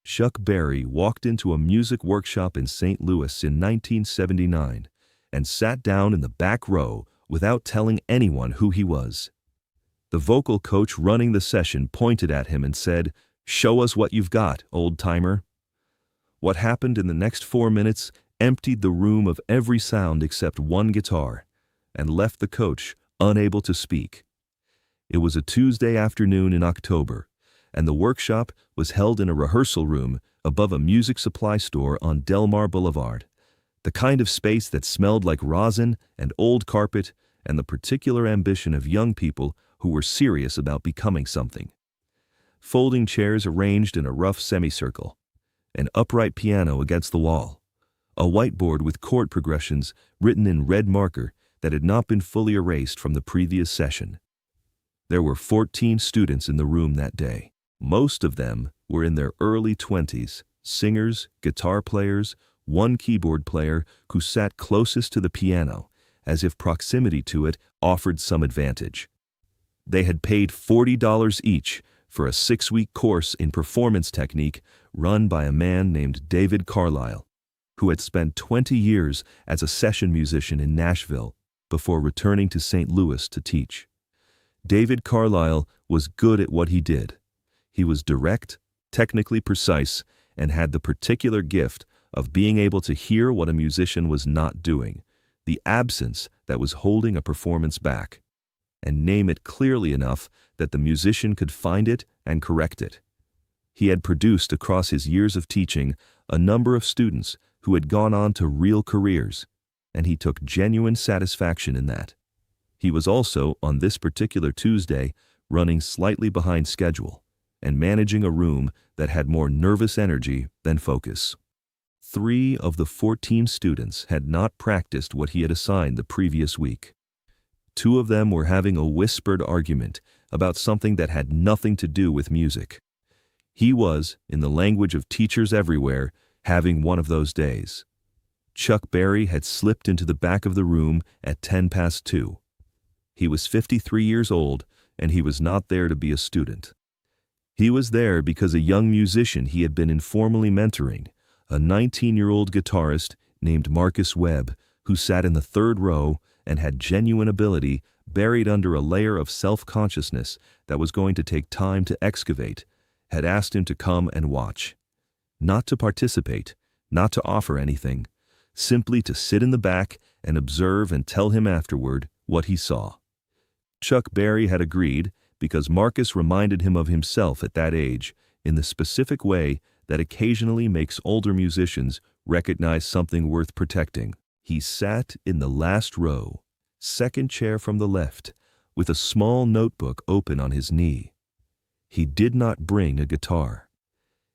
Chuck Berry walked into a music workshop in St. Louis in 1979 and sat down in the back row without telling anyone who he was. The vocal coach running the session pointed at him and said, "Show us what you've got, old-timer." What happened in the next 4 minutes emptied the room of every sound except one guitar and left the coach unable to speak. It was a Tuesday afternoon in October, and the workshop was held in a rehearsal room above a music supply store on Del Mar Boulevard, the kind of space that smelled like rosin and old carpet and the particular ambition of young people who were serious about becoming something. Folding chairs arranged in a rough semicircle, an upright piano against the wall, a whiteboard with chord progressions written in red marker that had not been fully erased from the previous session. There were 14 students in the room that day. Most of them were in their early 20s, singers, guitar players, one keyboard player who sat closest to the piano, as if proximity to it offered some advantage. They had paid $40 each for a 6-week course in performance technique run by a man named David Carlisle, who had spent 20 years as a session musician in Nashville before returning to St. Louis to teach. David Carlisle was good at what he did. He was direct, technically precise, and had the particular gift of being able to hear what a musician was not doing, the absence that was holding a performance back, and name it clearly enough that the musician could find it and correct it. He had produced across his years of teaching a number of students who had gone on to real careers, and he took genuine satisfaction in that. He was also, on this particular Tuesday, running slightly behind schedule and managing a room that had more nervous energy than focus. 3 of the 14 students had not practiced what he had assigned the previous week. 2 of them were having a whispered argument about something that had nothing to do with music. He was, in the language of teachers everywhere, having one of those days. Chuck Berry had slipped into the back of the room at 2:10. He was 53 years old, and he was not there to be a student. He was there because a young musician he had been informally mentoring, a 19-year-old guitarist named Marcus Webb, who sat in the 3rd row and had genuine ability buried under a layer of self-consciousness that was going to take time to excavate, had asked him to come and watch. Not to participate, not to offer anything, simply to sit in the back and observe and tell him afterward what he saw. Chuck Berry had agreed because Marcus reminded him of himself at that age in the specific way that occasionally makes older musicians recognize something worth protecting. He sat in the last row, 2nd chair from the left, with a small notebook open on his knee. He did not bring a guitar.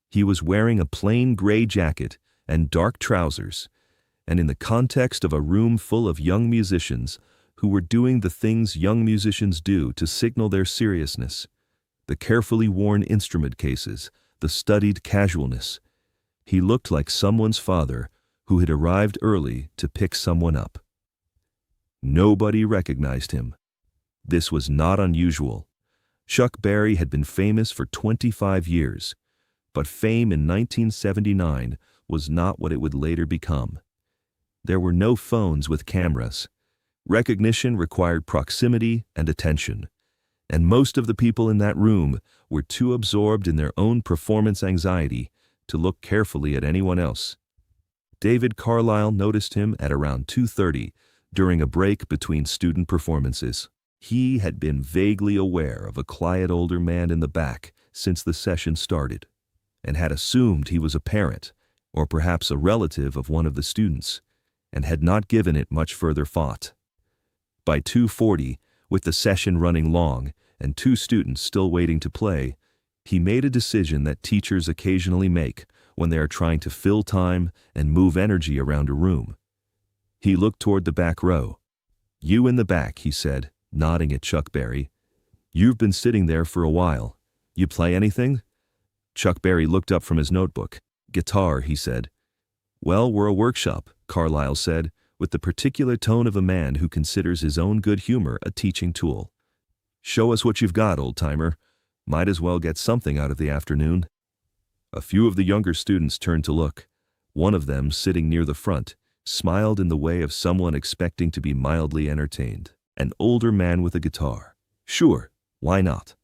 He was wearing a plain gray jacket and dark trousers, and in the context of a room full of young musicians who were doing the things young musicians do to signal their seriousness, the carefully worn instrument cases, the studied casualness, he looked like someone's father who had arrived early to pick someone up. Nobody recognized him. This was not unusual. Chuck Berry had been famous for 25 years, but fame in 1979 was not what it would later become. There were no phones with cameras. Recognition required proximity and attention, and most of the people in that room were too absorbed in their own performance anxiety to look carefully at anyone else. David Carlisle noticed him at around 2:30 during a break between student performances. He had been vaguely aware of a quiet older man in the back since the session started, and had assumed he was a parent, or perhaps a relative of one of the students, and had not given it much further thought. By 2:40, with the session running long and 2 students still waiting to play, he made a decision that teachers occasionally make when they are trying to fill time and move energy around a room. He looked toward the back row. "You in the back," he said, nodding at Chuck Berry. "You've been sitting there for a while. You play anything?" Chuck Berry looked up from his notebook. "Guitar," he said. "Well, we're a workshop," Carlisle said, with the particular tone of a man who considers his own good humor a teaching tool. "Show us what you've got, old-timer. Might as well get something out of the afternoon." A few of the younger students turned to look. One of them, sitting near the front, smiled in the way of someone expecting to be mildly entertained. An older man with a guitar. Sure, why not?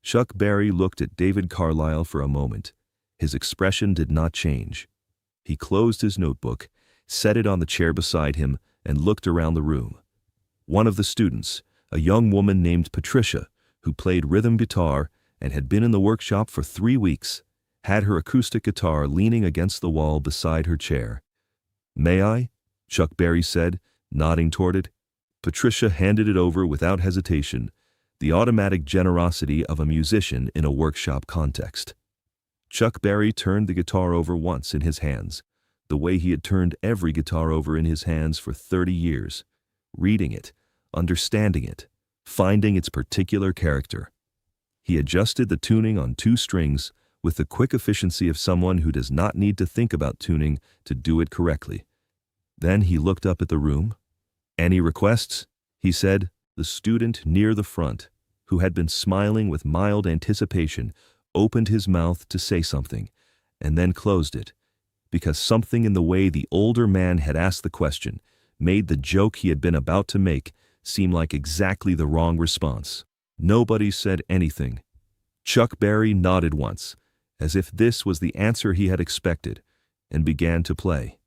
Chuck Berry looked at David Carlyle for a moment. His expression did not change. He closed his notebook, set it on the chair beside him, and looked around the room. One of the students, a young woman named Patricia, who played rhythm guitar and had been in the workshop for 3 weeks, had her acoustic guitar leaning against the wall beside her chair. "May I?" Chuck Berry said, nodding toward it. Patricia handed it over without hesitation, the automatic generosity of a musician in a workshop context. Chuck Berry turned the guitar over once in his hands, the way he had turned every guitar over in his hands for 30 years, reading it, understanding it, finding its particular character. He adjusted the tuning on 2 strings with the quick efficiency of someone who does not need to think about tuning to do it correctly. Then he looked up at the room. "Any requests?" he said. The student near the front, who had been smiling with mild anticipation, opened his mouth to say something, and then closed it, because something in the way the older man had asked the question made the joke he had been about to make seem like exactly the wrong response. Nobody said anything. Chuck Berry nodded once, as if this was the answer he had expected, and began to play.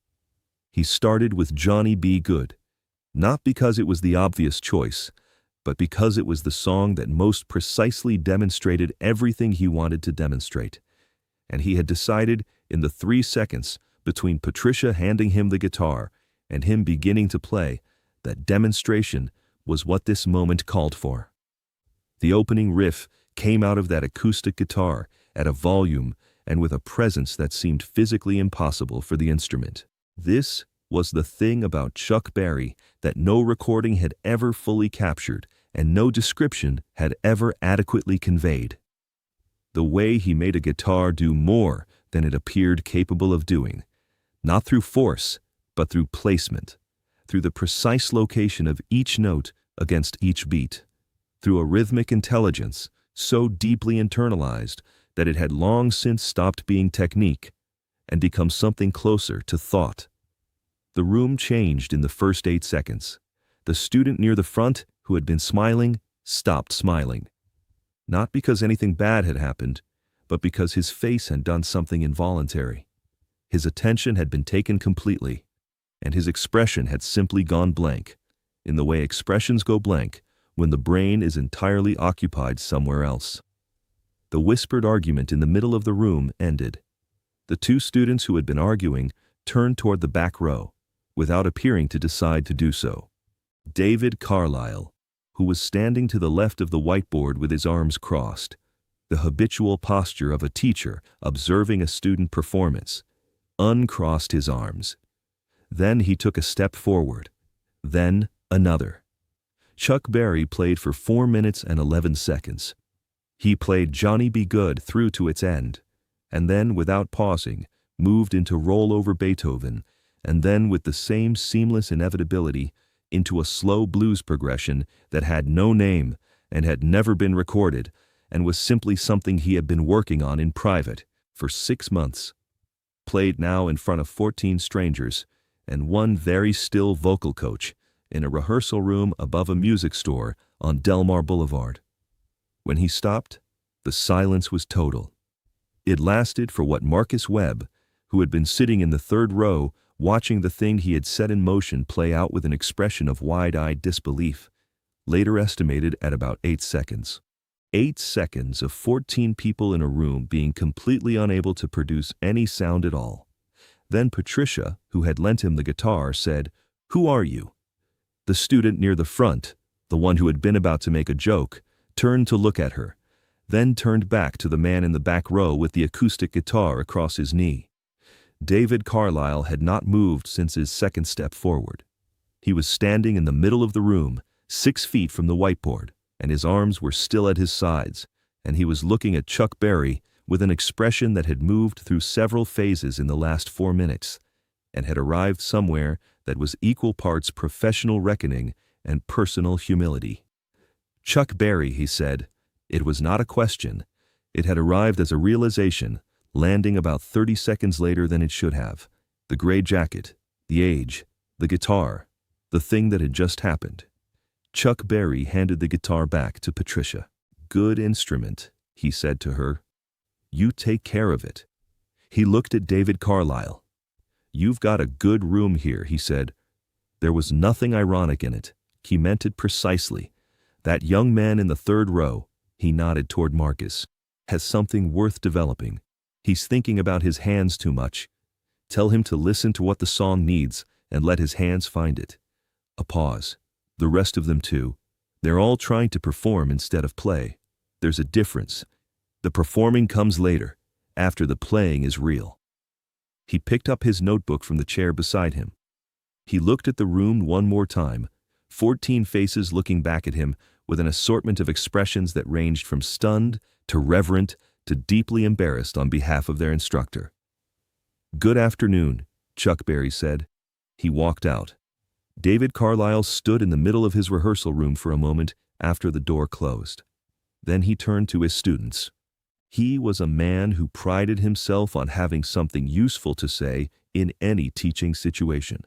He started with Johnny Be Good, not because it was the obvious choice, but because it was the song that most precisely demonstrated everything he wanted to demonstrate. And he had decided in the 3 seconds between Patricia handing him the guitar and him beginning to play that demonstration was what this moment called for. The opening riff came out of that acoustic guitar at a volume and with a presence that seemed physically impossible for the instrument. This was the thing about Chuck Berry that no recording had ever fully captured and no description had ever adequately conveyed. The way he made a guitar do more than it appeared capable of doing, not through force, but through placement, through the precise location of each note against each beat, through a rhythmic intelligence so deeply internalized that it had long since stopped being technique and become something closer to thought. The room changed in the first 8 seconds. The student near the front, who had been smiling, stopped smiling. Not because anything bad had happened, but because his face had done something involuntary. His attention had been taken completely, and his expression had simply gone blank, in the way expressions go blank when the brain is entirely occupied somewhere else. The whispered argument in the middle of the room ended. The 2 students who had been arguing turned toward the back row, without appearing to decide to do so. David Carlyle, who was standing to the left of the whiteboard with his arms crossed, the habitual posture of a teacher observing a student performance, uncrossed his arms. Then he took a step forward, then another. Chuck Berry played for 4 minutes and 11 seconds. He played Johnny Be Good through to its end, and then, without pausing, moved into Roll Over Beethoven, and then with the same seamless inevitability into a slow blues progression that had no name and had never been recorded and was simply something he had been working on in private for 6 months. Played now in front of 14 strangers and one very still vocal coach in a rehearsal room above a music store on Delmar Boulevard. When he stopped, the silence was total. It lasted for what Marcus Webb, who had been sitting in the 3rd row watching the thing he had set in motion play out with an expression of wide-eyed disbelief, later estimated at about 8 seconds. 8 seconds of 14 people in a room being completely unable to produce any sound at all. Then Patricia, who had lent him the guitar, said, "Who are you?" The student near the front, the one who had been about to make a joke, turned to look at her, then turned back to the man in the back row with the acoustic guitar across his knee. David Carlyle had not moved since his second step forward. He was standing in the middle of the room, 6 feet from the whiteboard, and his arms were still at his sides, and he was looking at Chuck Berry with an expression that had moved through several phases in the last 4 minutes, and had arrived somewhere that was equal parts professional reckoning and personal humility. "Chuck Berry," he said. It was not a question. It had arrived as a realization, landing about 30 seconds later than it should have. The gray jacket, the age, the guitar, the thing that had just happened. Chuck Berry handed the guitar back to Patricia. "Good instrument," he said to her. "You take care of it." He looked at David Carlisle. "You've got a good room here," he said. There was nothing ironic in it. He meant it precisely. That young man in the third row, he nodded toward Marcus, has something worth developing. He's thinking about his hands too much. Tell him to listen to what the song needs and let his hands find it. A pause. The rest of them too. They're all trying to perform instead of play. There's a difference. The performing comes later, after the playing is real. He picked up his notebook from the chair beside him. He looked at the room one more time, 14 faces looking back at him with an assortment of expressions that ranged from stunned to reverent to deeply embarrassed on behalf of their instructor. "Good afternoon," Chuck Berry said. He walked out. David Carlisle stood in the middle of his rehearsal room for a moment after the door closed. Then he turned to his students. He was a man who prided himself on having something useful to say in any teaching situation.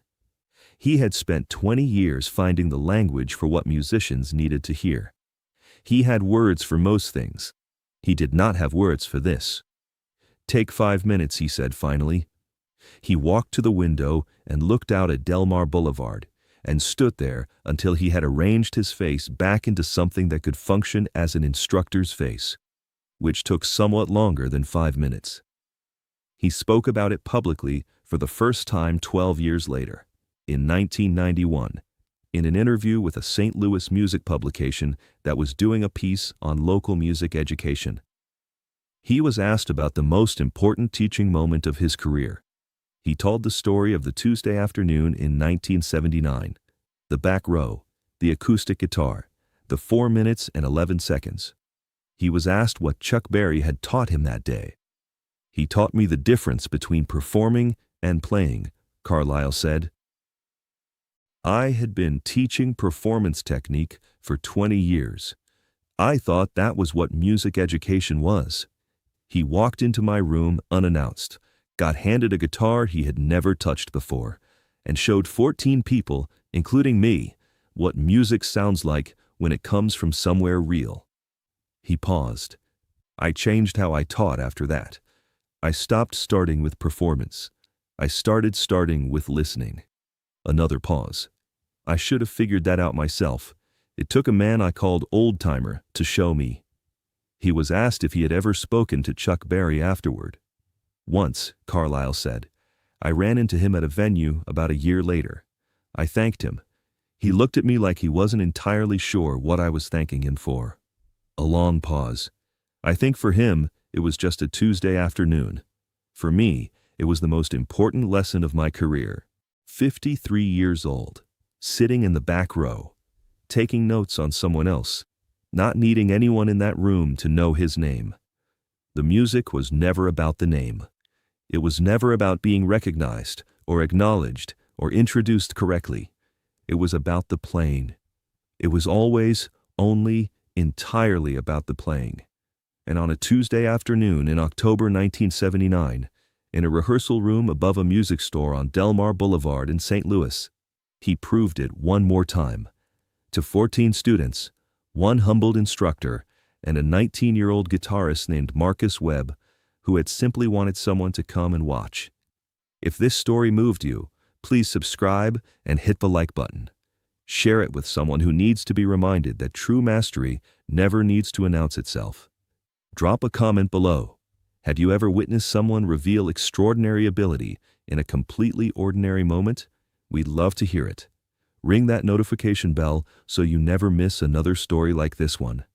He had spent 20 years finding the language for what musicians needed to hear. He had words for most things. He did not have words for this. "Take 5 minutes," he said finally. He walked to the window and looked out at Delmar Boulevard, and stood there until he had arranged his face back into something that could function as an instructor's face, which took somewhat longer than 5 minutes. He spoke about it publicly for the first time 12 years later, in 1991, in an interview with a St. Louis music publication that was doing a piece on local music education. He was asked about the most important teaching moment of his career. He told the story of the Tuesday afternoon in 1979, the back row, the acoustic guitar, the 4 minutes and 11 seconds. He was asked what Chuck Berry had taught him that day. "He taught me the difference between performing and playing," Carlisle said. "I had been teaching performance technique for 20 years. I thought that was what music education was." He walked into my room unannounced, got handed a guitar he had never touched before, and showed 14 people, including me, what music sounds like when it comes from somewhere real. He paused. "I changed how I taught after that. I stopped starting with performance. I started with listening." Another pause. "I should have figured that out myself. It took a man I called Old-Timer to show me." He was asked if he had ever spoken to Chuck Berry afterward. "Once," Carlisle said. "I ran into him at a venue about a year later. I thanked him. He looked at me like he wasn't entirely sure what I was thanking him for." A long pause. "I think for him, it was just a Tuesday afternoon. For me, it was the most important lesson of my career." 53 years old, sitting in the back row, taking notes on someone else, not needing anyone in that room to know his name. The music was never about the name. It was never about being recognized or acknowledged or introduced correctly. It was about the playing. It was always, only, entirely about the playing. And on a Tuesday afternoon in October 1979, in a rehearsal room above a music store on Delmar Boulevard in St. Louis, he proved it one more time. To 14 students, one humbled instructor, and a 19-year-old guitarist named Marcus Webb, who had simply wanted someone to come and watch. If this story moved you, please subscribe and hit the like button. Share it with someone who needs to be reminded that true mastery never needs to announce itself. Drop a comment below. Have you ever witnessed someone reveal extraordinary ability in a completely ordinary moment? We'd love to hear it. Ring that notification bell so you never miss another story like this one.